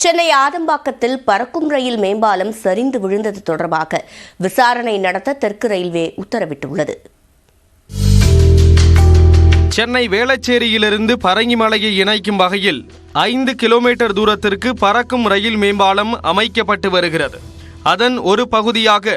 சென்னை ஆதம்பாக்கத்தில் பறக்கும் ரயில் மேம்பாலம் சரிந்து விழுந்தது தொடர்பாக விசாரணை நடத்த தெற்கு ரயில்வே உத்தரவிட்டுள்ளது. சென்னை வேளச்சேரியிலிருந்து பரங்கிமலையை இணைக்கும் வகையில் 5 கிலோமீட்டர் தூரத்திற்கு பறக்கும் ரயில் மேம்பாலம் அமைக்கப்பட்டு வருகிறது. அதன் ஒரு பகுதியாக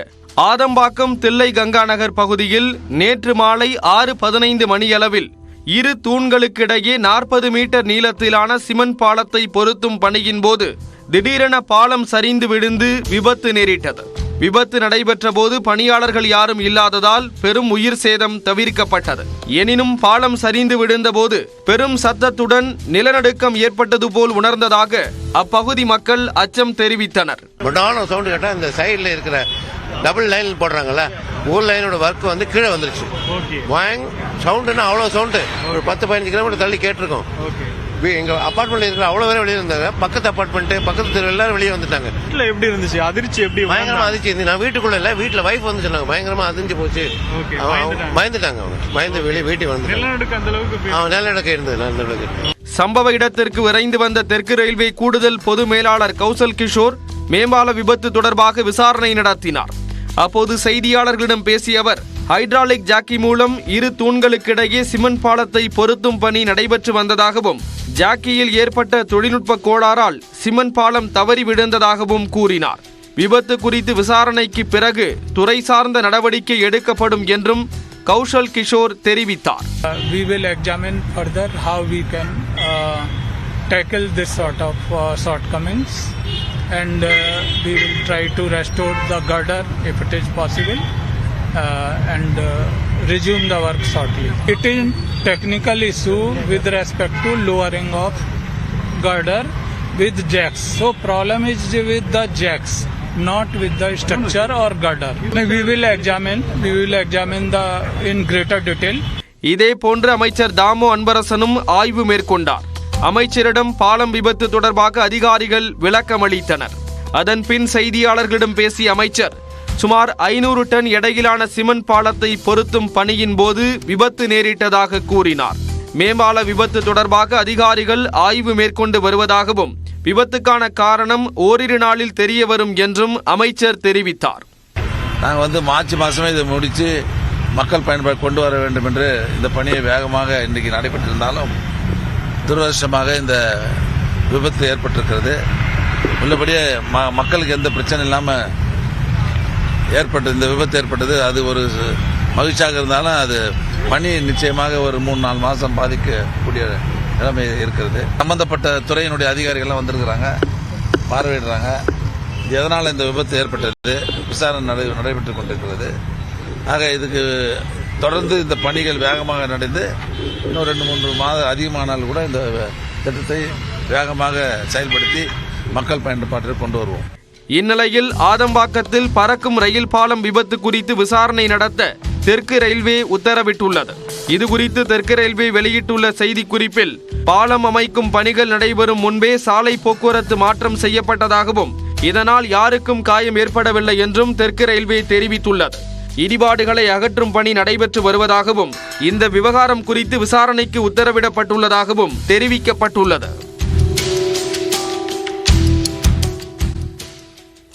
ஆதம்பாக்கம் தில்லை கங்காநகர் பகுதியில் நேற்று மாலை 6:15 மணியளவில் இரு தூண்களுக்கிடையே 40 மீட்டர் நீளத்திலான சிமெண்ட் பாலத்தை பொருத்தும் பணியின் போது திடீரென பாலம் சரிந்து விழுந்து விபத்து நேரிட்டது. விபத்து நடைபெற்ற போது பணியாளர்கள் யாரும் இல்லாததால் பெரும் உயிர் சேதம் தவிர்க்கப்பட்டது. எனினும் பாலம் சரிந்து விழுந்த போது பெரும் சத்தத்துடன் நிலநடுக்கம் ஏற்பட்டது போல் உணர்ந்ததாக அப்பகுதி மக்கள் அச்சம் தெரிவித்தனர். இந்த சைடில் இருக்கிற டபுள் லைன் போடுறாங்கல்ல, ஒரு லைனோட ஒர்க் வந்து கீழே வந்துருச்சு. சவுண்டுன்னா அவ்வளோ சவுண்டு, ஒரு 10-15 கிலோமீட்டர் தள்ளி கேட்டிருக்கோம். எங்க அபார்ட்மெண்ட்ல இருக்கிற அவ்வளோ பேரும் வெளியே இருந்தாங்க. பக்கத்து அபார்ட்மெண்ட் பக்கத்து தெரு எல்லாரும் வெளியே வந்துட்டாங்க. எப்படி இருந்துச்சு? அதிர்ச்சி எப்படி? பயங்கரமா அதிர்ச்சி இருந்து. நான் வீட்டுக்குள்ள இல்ல, வீட்டுல வைஃப் வந்து சொன்னாங்க பயங்கரமா அதிர்ச்சி போச்சு. பயந்துட்டாங்க. அவங்க பயந்து வெளியே வீட்டுக்கு வந்து நிலநடுக்கம் இருந்தது. சம்பவ இடத்திற்கு விரைந்து வந்த தெற்கு ரயில்வே கூடுதல் பொது மேலாளர் கௌசல் கிஷோர் மேம்பால விபத்து தொடர்பாக விசாரணை நடத்தினார். அப்போது செய்தியாளர்களிடம் பேசிய அவர், ஹைட்ராலிக் ஜாக்கி மூலம் இரு தூண்களுக்கிடையே சிமெண்ட் பாலத்தை பொருத்தும் பணி நடைபெற்று வந்ததாகவும் ஜாக்கியில் ஏற்பட்ட தொழில்நுட்ப கோளாறால் சிமெண்ட் பாலம் தவறி விழுந்ததாகவும் கூறினார். விபத்து குறித்து விசாரணைக்கு பிறகு துறை சார்ந்த நடவடிக்கை எடுக்கப்படும் என்றும் கௌசல் கிஷோர் தெரிவித்தார். We will examine further how we can tackle this sort of shortcomings and we will try to restore the girder if it is possible and resume the work shortly. It is technical issue with respect to lowering of girder with jacks. So problem is with the jacks, not with the structure or girder. We will examine the in greater detail. இதே போன்று அமைச்சர் தாமோ அன்பரசனும் ஆய்வு மேற்கொண்டார். அமைச்சரிடம் பாலம் விபத்து தொடர்பாக அதிகாரிகள் விளக்கமளித்தனர். அதன் பின் செய்தியாளர்களிடம் பேசிய அமைச்சர், சுமார் 500 டன் எடையிலான சிமெண்ட் பாலத்தை பொருத்தும் பணியின் போது விபத்து நேரிட்டதாக கூறினார். மேம்பால விபத்து தொடர்பாக அதிகாரிகள் ஆய்வு மேற்கொண்டு வருவதாகவும் விபத்துக்கான காரணம் ஓரிரு நாளில் தெரிய வரும் என்றும் அமைச்சர் தெரிவித்தார். நாங்கள் மார்ச் மாதமே இதை முடித்து மக்கள் பயன்பாடு கொண்டு வர வேண்டும் என்று இந்த பணியை வேகமாக இன்றைக்கு நடைபெற்றிருந்தாலும் துரதிர்ஷ்டமாக இந்த விபத்து ஏற்பட்டிருக்கிறது. உள்ளபடியே மக்களுக்கு எந்த பிரச்சனை இல்லாமல் இந்த விபத்து ஏற்பட்டது. அது ஒரு மகிழ்ச்சியாக இருந்தாலும் அது பணி நிச்சயமாக ஒரு 3-4 மாதம் பாதிக்கக்கூடிய நிலைமை இருக்கிறது. சம்பந்தப்பட்ட துறையினுடைய அதிகாரிகள்லாம் வந்திருக்கிறாங்க, பார்வையிடுறாங்க. எதனால் இந்த விபத்து ஏற்பட்டது விசாரணை நடைபெற்று கொண்டிருக்கிறது. ஆக இதுக்கு தொடர்ந்து இந்த பணிகள் வேகமாக நடந்து இன்னும் 2-3 மாதம் அதிகமானால் கூட இந்த திட்டத்தை வேகமாக செயல்படுத்தி மக்கள் பயன்பாட்டிற்கு கொண்டு வருவோம். இந்நிலையில் ஆதம்பாக்கத்தில் பறக்கும் ரயில் பாலம் விபத்து குறித்து விசாரணை நடத்த தெற்கு ரயில்வே உத்தரவிட்டுள்ளது. இதுகுறித்து தெற்கு ரயில்வே வெளியிட்டுள்ள செய்திக்குறிப்பில், பாலம் அமைக்கும் பணிகள் நடைபெறும் முன்பே சாலை போக்குவரத்து மாற்றம் செய்யப்பட்டதாகவும் இதனால் யாருக்கும் காயம் ஏற்படவில்லை என்றும் தெற்கு ரயில்வே தெரிவித்துள்ளது. இடிபாடுகளை அகற்றும் பணி நடைபெற்று வருவதாகவும் இந்த விவகாரம் குறித்து விசாரணைக்கு உத்தரவிடப்பட்டுள்ளதாகவும் தெரிவிக்கப்பட்டுள்ளது.